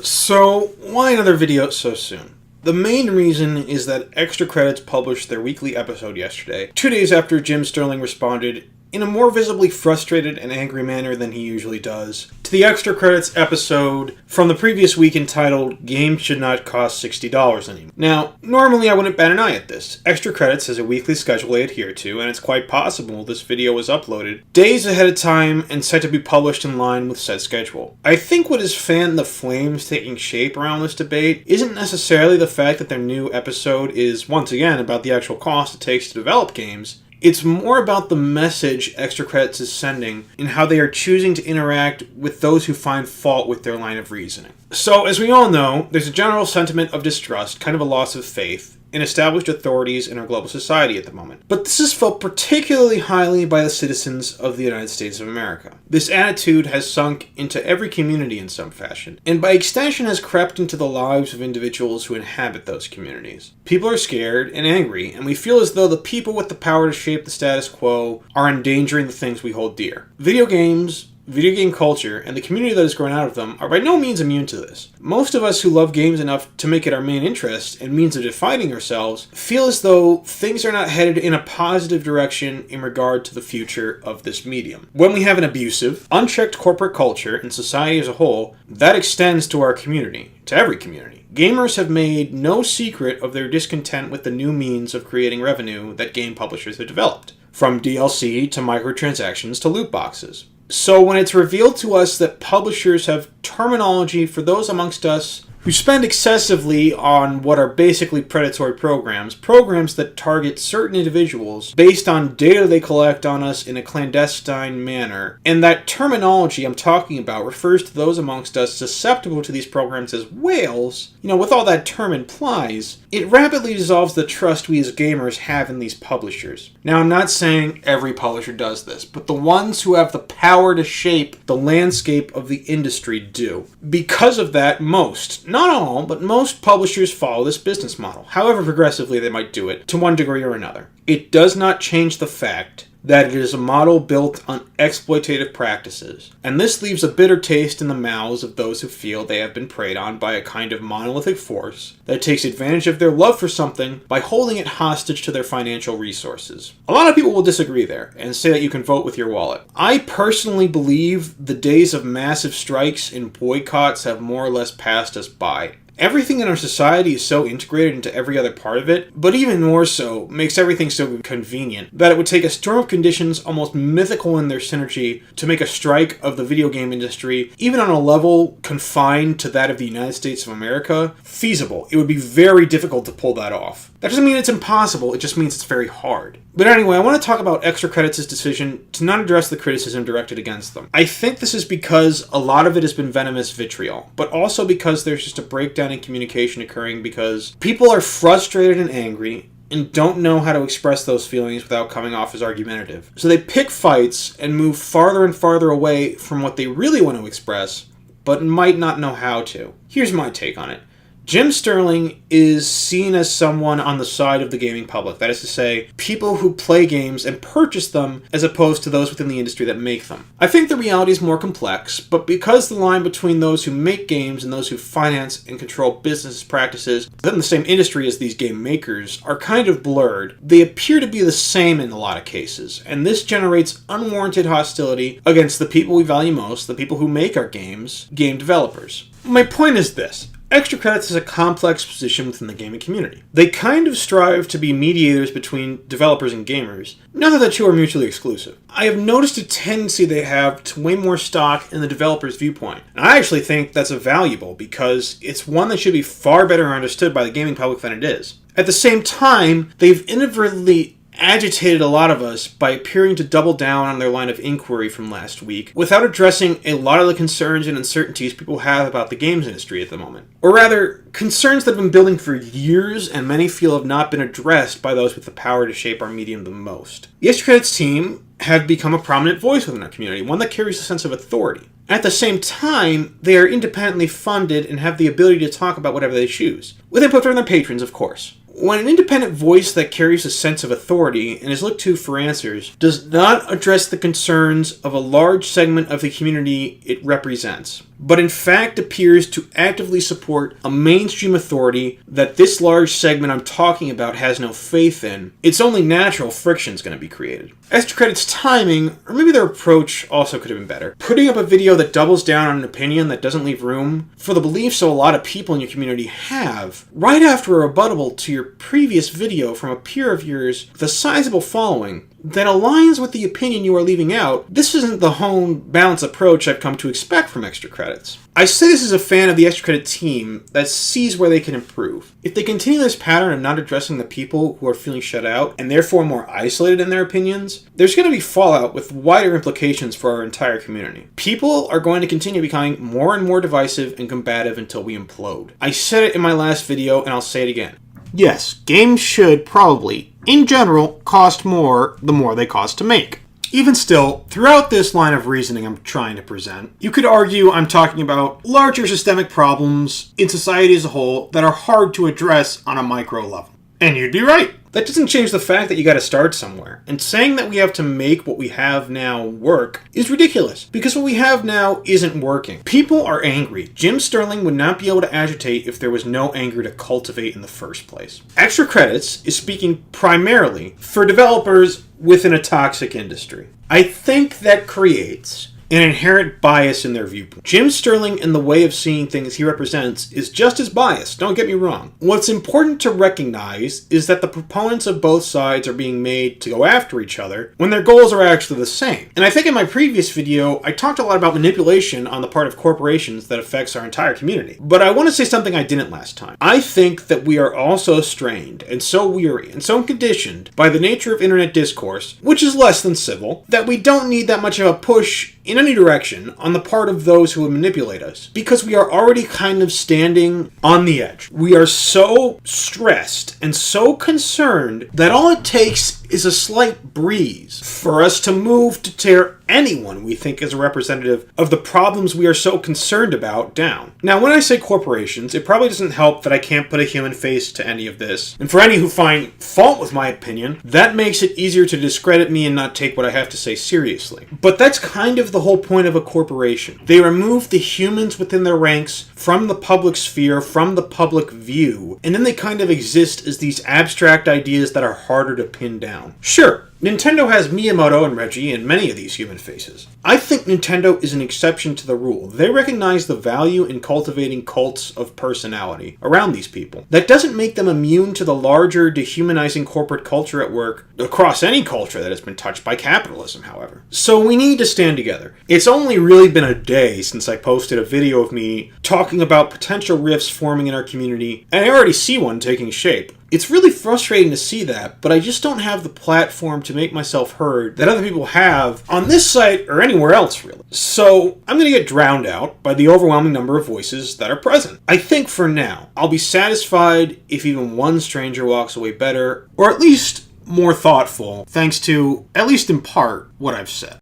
So, why another video so soon? The main reason is that Extra Credits published their weekly episode yesterday, 2 days after Jim Sterling responded, in a more visibly frustrated and angry manner than he usually does, to the Extra Credits episode from the previous week entitled, Games Should Not Cost $60 Anymore. Now, normally I wouldn't bat an eye at this. Extra Credits has a weekly schedule they adhere to, and it's quite possible this video was uploaded days ahead of time and set to be published in line with said schedule. I think what has fanned the flames taking shape around this debate isn't necessarily the fact that their new episode is, once again, about the actual cost it takes to develop games. It's more about the message Extra Credits is sending and how they are choosing to interact with those who find fault with their line of reasoning. So, as we all know, there's a general sentiment of distrust, kind of a loss of faith, in established authorities in our global society at the moment. But this is felt particularly highly by the citizens of the United States of America. This attitude has sunk into every community in some fashion, and by extension has crept into the lives of individuals who inhabit those communities. People are scared and angry, and we feel as though the people with the power to shape the status quo are endangering the things we hold dear. Video games, video game culture, and the community that has grown out of them are by no means immune to this. Most of us who love games enough to make it our main interest and means of defining ourselves feel as though things are not headed in a positive direction in regard to the future of this medium. When we have an abusive, unchecked corporate culture and society as a whole, that extends to our community, to every community. Gamers have made no secret of their discontent with the new means of creating revenue that game publishers have developed, from DLC to microtransactions to loot boxes. So when it's revealed to us that publishers have terminology for those amongst us who spend excessively on what are basically predatory programs that target certain individuals based on data they collect on us in a clandestine manner, and that terminology I'm talking about refers to those amongst us susceptible to these programs as whales, with all that term implies, it rapidly dissolves the trust we as gamers have in these publishers. Now, I'm not saying every publisher does this, but the ones who have the power to shape the landscape of the industry do. Because of that, not all, but most publishers follow this business model, however progressively they might do it, to one degree or another. It does not change the fact that it is a model built on exploitative practices, and this leaves a bitter taste in the mouths of those who feel they have been preyed on by a kind of monolithic force that takes advantage of their love for something by holding it hostage to their financial resources. A lot of people will disagree there and say that you can vote with your wallet. I personally believe the days of massive strikes and boycotts have more or less passed us by. Everything in our society is so integrated into every other part of it, but even more so, makes everything so convenient, that it would take a storm of conditions almost mythical in their synergy to make a strike of the video game industry, even on a level confined to that of the United States of America, feasible. It would be very difficult to pull that off. That doesn't mean it's impossible, it just means it's very hard. But anyway, I want to talk about Extra Credits' decision to not address the criticism directed against them. I think this is because a lot of it has been venomous vitriol, but also because there's just a breakdown in communication occurring because people are frustrated and angry and don't know how to express those feelings without coming off as argumentative. So they pick fights and move farther and farther away from what they really want to express, but might not know how to. Here's my take on it. Jim Sterling is seen as someone on the side of the gaming public. That is to say, people who play games and purchase them as opposed to those within the industry that make them. I think the reality is more complex, but because the line between those who make games and those who finance and control business practices within the same industry as these game makers are kind of blurred, they appear to be the same in a lot of cases, and this generates unwarranted hostility against the people we value most, the people who make our games, game developers. My point is this. Extra Credits is a complex position within the gaming community. They kind of strive to be mediators between developers and gamers, not that the two are mutually exclusive. I have noticed a tendency they have to way more stock in the developer's viewpoint, and I actually think that's valuable because it's one that should be far better understood by the gaming public than it is. At the same time, they've inadvertently agitated a lot of us by appearing to double down on their line of inquiry from last week without addressing a lot of the concerns and uncertainties people have about the games industry at the moment. Or rather, concerns that have been building for years and many feel have not been addressed by those with the power to shape our medium the most. The Extra Credits team have become a prominent voice within our community, one that carries a sense of authority. At the same time, they are independently funded and have the ability to talk about whatever they choose, with input from their patrons, of course. When an independent voice that carries a sense of authority and is looked to for answers does not address the concerns of a large segment of the community it represents, but in fact appears to actively support a mainstream authority that this large segment I'm talking about has no faith in, it's only natural friction is going to be created. Extra Credit's timing, or maybe their approach, also could have been better. Putting up a video that doubles down on an opinion that doesn't leave room for the beliefs so a lot of people in your community have, right after a rebuttal to your previous video from a peer of yours with a sizable following, that aligns with the opinion you are leaving out, this isn't the hone, balanced approach I've come to expect from Extra Credits. I say this as a fan of the Extra Credit team that sees where they can improve. If they continue this pattern of not addressing the people who are feeling shut out, and therefore more isolated in their opinions, there's going to be fallout with wider implications for our entire community. People are going to continue becoming more and more divisive and combative until we implode. I said it in my last video, and I'll say it again. Yes, games should probably, in general, cost more the more they cost to make. Even still, throughout this line of reasoning I'm trying to present, you could argue I'm talking about larger systemic problems in society as a whole that are hard to address on a micro level. And you'd be right. That doesn't change the fact that you gotta start somewhere. And saying that we have to make what we have now work is ridiculous, because what we have now isn't working. People are angry. Jim Sterling would not be able to agitate if there was no anger to cultivate in the first place. Extra Credits is speaking primarily for developers within a toxic industry. I think that creates an inherent bias in their viewpoint. Jim Sterling and the way of seeing things he represents is just as biased, don't get me wrong. What's important to recognize is that the proponents of both sides are being made to go after each other when their goals are actually the same. And I think in my previous video, I talked a lot about manipulation on the part of corporations that affects our entire community. But I want to say something I didn't last time. I think that we are all so strained and so weary and so conditioned by the nature of internet discourse, which is less than civil, that we don't need that much of a push in any direction on the part of those who would manipulate us, because we are already kind of standing on the edge. We are so stressed and so concerned that all it takes is a slight breeze for us to move to tear anyone we think is a representative of the problems we are so concerned about down. Now, when I say corporations, it probably doesn't help that I can't put a human face to any of this. And for any who find fault with my opinion, that makes it easier to discredit me and not take what I have to say seriously. But that's kind of the whole point of a corporation. They remove the humans within their ranks from the public sphere, from the public view, and then they kind of exist as these abstract ideas that are harder to pin down. Sure, Nintendo has Miyamoto and Reggie and many of these human faces. I think Nintendo is an exception to the rule. They recognize the value in cultivating cults of personality around these people. That doesn't make them immune to the larger, dehumanizing corporate culture at work across any culture that has been touched by capitalism, however. So we need to stand together. It's only really been a day since I posted a video of me talking about potential rifts forming in our community, and I already see one taking shape. It's really frustrating to see that, but I just don't have the platform to make myself heard that other people have on this site or anywhere else, really. So I'm going to get drowned out by the overwhelming number of voices that are present. I think for now, I'll be satisfied if even one stranger walks away better, or at least more thoughtful, thanks to, at least in part, what I've said.